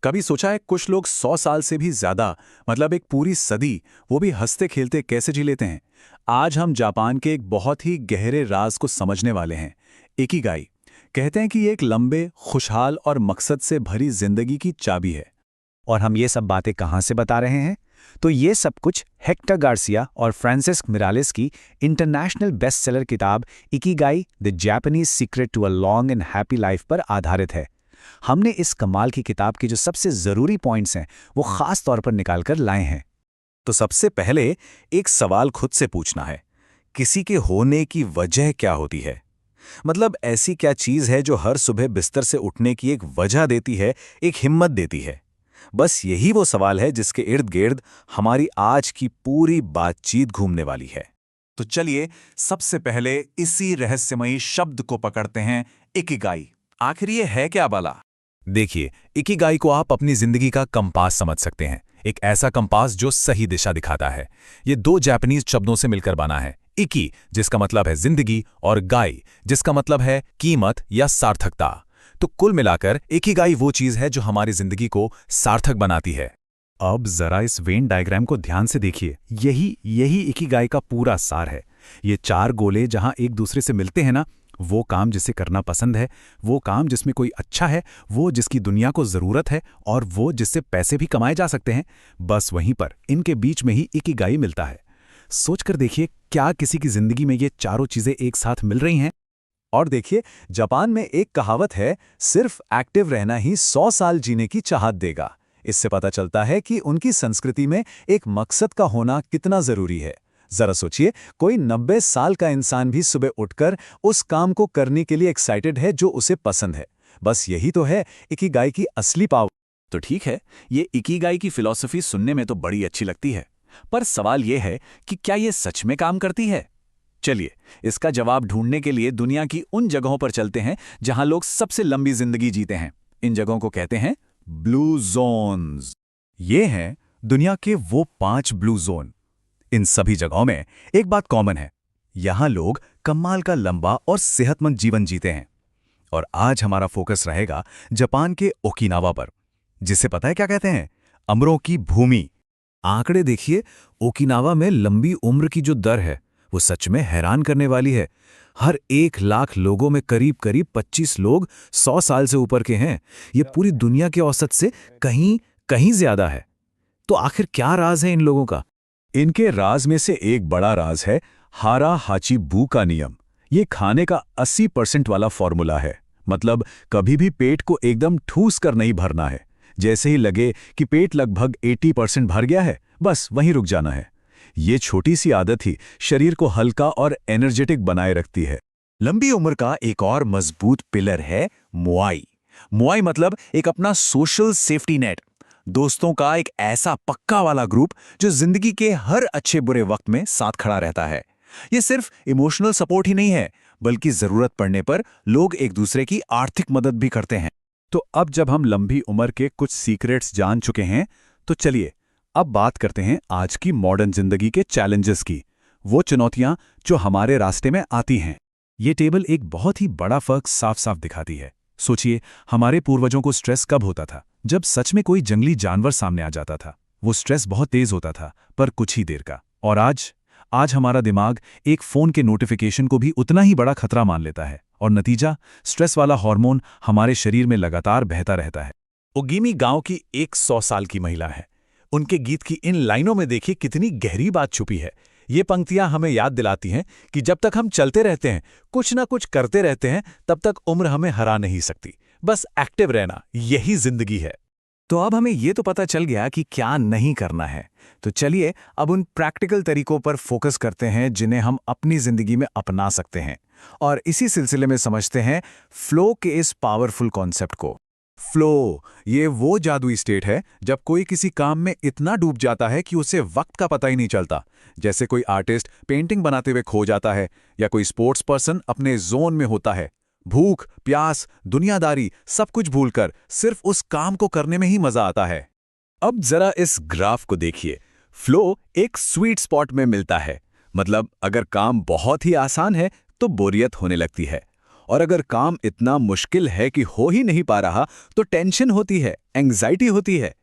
कभी सोचा है कुछ लोग 100 साल से भी ज्यादा, मतलब एक पूरी सदी, वो भी हंसते खेलते कैसे जी लेते हैं? आज हम जापान के एक बहुत ही गहरे राज को समझने वाले हैं। इकिगाई कहते हैं कि ये एक लंबे, खुशहाल और मकसद से भरी जिंदगी की चाबी है। और हम ये सब बातें कहाँ से बता रहे हैं? तो ये सब कुछ हेक्टर गार्सिया और फ्रांसिस्क मिरालेस की इंटरनेशनल बेस्टसेलर किताब Ikigai the Japanese secret to a long and happy life पर आधारित है। हमने इस कमाल की किताब के जो सबसे ज़रूरी पॉइंट्स हैं वो ख़ास तौर पर निकाल कर लाए हैं। तो सबसे पहले एक सवाल खुद से पूछना है, किसी के होने की वजह क्या होती है? मतलब ऐसी क्या चीज है जो हर सुबह बिस्तर से उठने की एक वजह देती है, एक हिम्मत देती है? बस यही वो सवाल है जिसके इर्द गिर्द हमारी आज की पूरी बातचीत घूमने वाली है। तो चलिए सबसे पहले इसी रहस्यमयी शब्द को पकड़ते हैं, इकिगाई। आखिर ये है क्या बाला? देखिए, इकिगाई को आप अपनी जिंदगी का कंपास समझ सकते हैं, एक ऐसा कंपास जो सही दिशा दिखाता है। ये दो जापानीज शब्दों से मिलकर बना है, इकी जिसका मतलब है जिंदगी और गाई जिसका मतलब है कीमत या सार्थकता। तो कुल मिलाकर इकिगाई वो चीज है जो हमारी जिंदगी को सार्थक बनाती है। अब जरा इस वेन डायग्राम को ध्यान से देखिए, यही इकिगाई का पूरा सार है। ये चार गोले जहां एक दूसरे से मिलते हैं ना, वो काम जिसे करना पसंद है, वो काम जिसमें कोई अच्छा है, वो जिसकी दुनिया को जरूरत है, और वो जिससे पैसे भी कमाए जा सकते हैं, बस वहीं पर इनके बीच में ही इकिगाई मिलता है। सोचकर देखिए, क्या किसी की जिंदगी में ये चारों चीजें एक साथ मिल रही हैं? और देखिए, जापान में एक कहावत है, सिर्फ एक्टिव रहना ही 100 साल जीने की चाहत देगा। इससे पता चलता है कि उनकी संस्कृति में एक मकसद का होना कितना जरूरी है। जरा सोचिए, कोई 90 साल का इंसान भी सुबह उठकर उस काम को करने के लिए एक्साइटेड है जो उसे पसंद है। बस यही तो है इकिगाई की असली पावर। तो ठीक है, ये इकिगाई की फिलॉसफी सुनने में तो बड़ी अच्छी लगती है, पर सवाल यह है कि क्या ये सच में काम करती है? चलिए, इसका जवाब ढूंढने के लिए दुनिया की उन जगहों पर चलते हैं जहां लोग सबसे लंबी जिंदगी जीते हैं। इन जगहों को कहते हैं ब्लू जोन्स। ये हैं दुनिया के वो 5 ब्लू जोन। इन सभी जगहों में एक बात कॉमन है, यहां लोग कमाल का लंबा और सेहतमंद जीवन जीते हैं। और आज हमारा फोकस रहेगा जापान के ओकिनावा पर, जिसे पता है क्या कहते हैं? अमरों की भूमि। आंकड़े देखिए, ओकिनावा में लंबी उम्र की जो दर है वो सच में हैरान करने वाली है। हर 1 लाख लोगों में करीब करीब 25 लोग 100 साल से ऊपर के हैं। ये पूरी दुनिया के औसत से कहीं कहीं ज्यादा है। तो आखिर क्या राज है इन लोगों का? इनके राज में से एक बड़ा राज है हारा हाची बू का नियम। ये खाने का 80% वाला फॉर्मूला है। मतलब कभी भी पेट को एकदम ठूस कर नहीं भरना है। जैसे ही लगे कि पेट लगभग 80% भर गया है, बस वहीं रुक जाना है। ये छोटी सी आदत ही शरीर को हल्का और एनर्जेटिक बनाए रखती है। लंबी उम्र का एक और मजबूत पिलर है मुआई। मुआई मतलब एक अपना सोशल सेफ्टी नेट, दोस्तों का एक ऐसा पक्का वाला ग्रुप जो जिंदगी के हर अच्छे बुरे वक्त में साथ खड़ा रहता है। ये सिर्फ इमोशनल सपोर्ट ही नहीं है, बल्कि जरूरत पड़ने पर लोग एक दूसरे की आर्थिक मदद भी करते हैं। तो अब जब हम लंबी उम्र के कुछ सीक्रेट्स जान चुके हैं, तो चलिए अब बात करते हैं आज की मॉडर्न जिंदगी के चैलेंजेस की, वो चुनौतियां जो हमारे रास्ते में आती हैं। ये टेबल एक बहुत ही बड़ा फर्क साफ साफ दिखाती है। सोचिए, हमारे पूर्वजों को स्ट्रेस कब होता था? जब सच में कोई जंगली जानवर सामने आ जाता था। वो स्ट्रेस बहुत तेज होता था, पर कुछ ही देर का। और आज हमारा दिमाग एक फोन के नोटिफिकेशन को भी उतना ही बड़ा खतरा मान लेता है, और नतीजा, स्ट्रेस वाला हार्मोन हमारे शरीर में लगातार बहता रहता है। ओगिमी गांव की एक 100 साल की महिला है। उनके गीत की इन लाइनों में देखिए कितनी गहरी बात छुपी है। ये पंक्तियां हमें याद दिलाती हैं कि जब तक हम चलते रहते हैं, कुछ ना कुछ करते रहते हैं, तब तक उम्र हमें हरा नहीं सकती। बस एक्टिव रहना, यही जिंदगी है। तो अब हमें ये तो पता चल गया कि क्या नहीं करना है। तो चलिए अब उन प्रैक्टिकल तरीकों पर फोकस करते हैं जिन्हें हम अपनी जिंदगी में अपना सकते हैं। और इसी सिलसिले में समझते हैं फ्लो के इस पावरफुल कॉन्सेप्ट को। फ्लो, ये वो जादुई स्टेट है जब कोई किसी काम में इतना डूब जाता है कि उसे वक्त का पता ही नहीं चलता। जैसे कोई आर्टिस्ट पेंटिंग बनाते हुए खो जाता है, या कोई स्पोर्ट्स पर्सन अपने जोन में होता है। भूख, प्यास, दुनियादारी सब कुछ भूलकर सिर्फ उस काम को करने में ही मजा आता है। अब जरा इस ग्राफ को देखिए। फ्लो एक स्वीट स्पॉट में मिलता है। मतलब अगर काम बहुत ही आसान है तो बोरियत होने लगती है, और अगर काम इतना मुश्किल है कि हो ही नहीं पा रहा तो टेंशन होती है, एंग्जाइटी होती है।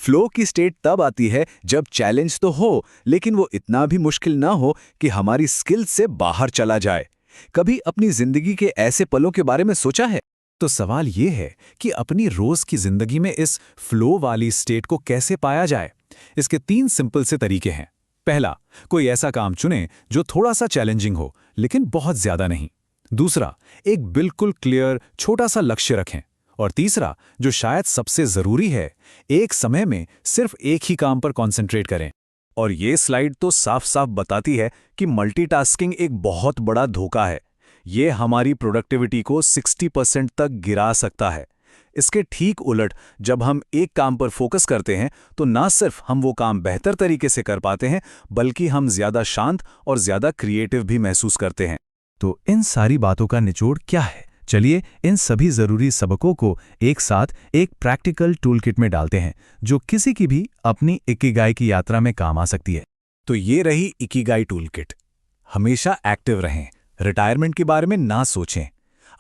फ्लो की स्टेट तब आती है जब चैलेंज तो हो लेकिन वो इतना भी मुश्किल ना हो कि हमारी स्किल से बाहर चला जाए। कभी अपनी जिंदगी के ऐसे पलों के बारे में सोचा है? तो सवाल ये है कि अपनी रोज की जिंदगी में इस फ्लो वाली स्टेट को कैसे पाया जाए। इसके 3 सिंपल से तरीके हैं। पहला, कोई ऐसा काम चुनें जो थोड़ा सा चैलेंजिंग हो लेकिन बहुत ज्यादा नहीं। दूसरा, एक बिल्कुल क्लियर छोटा सा लक्ष्य रखें। और तीसरा, जो शायद सबसे जरूरी है, एक समय में सिर्फ एक ही काम पर कॉन्सेंट्रेट करें। और ये स्लाइड तो साफ साफ बताती है कि मल्टीटास्किंग एक बहुत बड़ा धोखा है। ये हमारी प्रोडक्टिविटी को 60% तक गिरा सकता है। इसके ठीक उलट, जब हम एक काम पर फोकस करते हैं तो ना सिर्फ हम वो काम बेहतर तरीके से कर पाते हैं बल्कि हम ज्यादा शांत और ज्यादा क्रिएटिव भी महसूस करते हैं। तो इन सारी बातों का निचोड़ क्या है? चलिए इन सभी जरूरी सबकों को एक साथ एक प्रैक्टिकल टूलकिट में डालते हैं जो किसी की भी अपनी इकिगाई की यात्रा में काम आ सकती है। तो ये रही इकिगाई टूलकिट। हमेशा एक्टिव रहें, रिटायरमेंट के बारे में ना सोचें,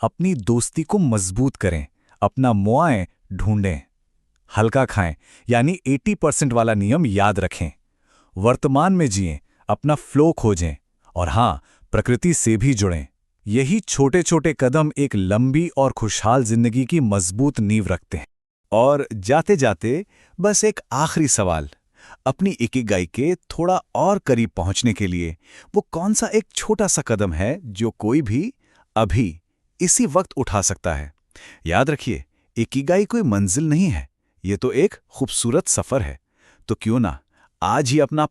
अपनी दोस्ती को मजबूत करें, अपना मुआएं ढूंढें, हल्का खाएं यानी 80% वाला नियम याद रखें, वर्तमान में जिएं, अपना फ्लो खोजें और हाँ, प्रकृति से भी जुड़ें। यही छोटे छोटे कदम एक लंबी और खुशहाल जिंदगी की मजबूत नींव रखते हैं। और जाते जाते बस एक आखिरी सवाल, अपनी इकिगाई के थोड़ा और करीब पहुंचने के लिए वो कौन सा एक छोटा सा कदम है जो कोई भी अभी इसी वक्त उठा सकता है? याद रखिए, इकिगाई कोई मंजिल नहीं है, ये तो एक खूबसूरत सफर है। तो क्यों ना आज ही अपना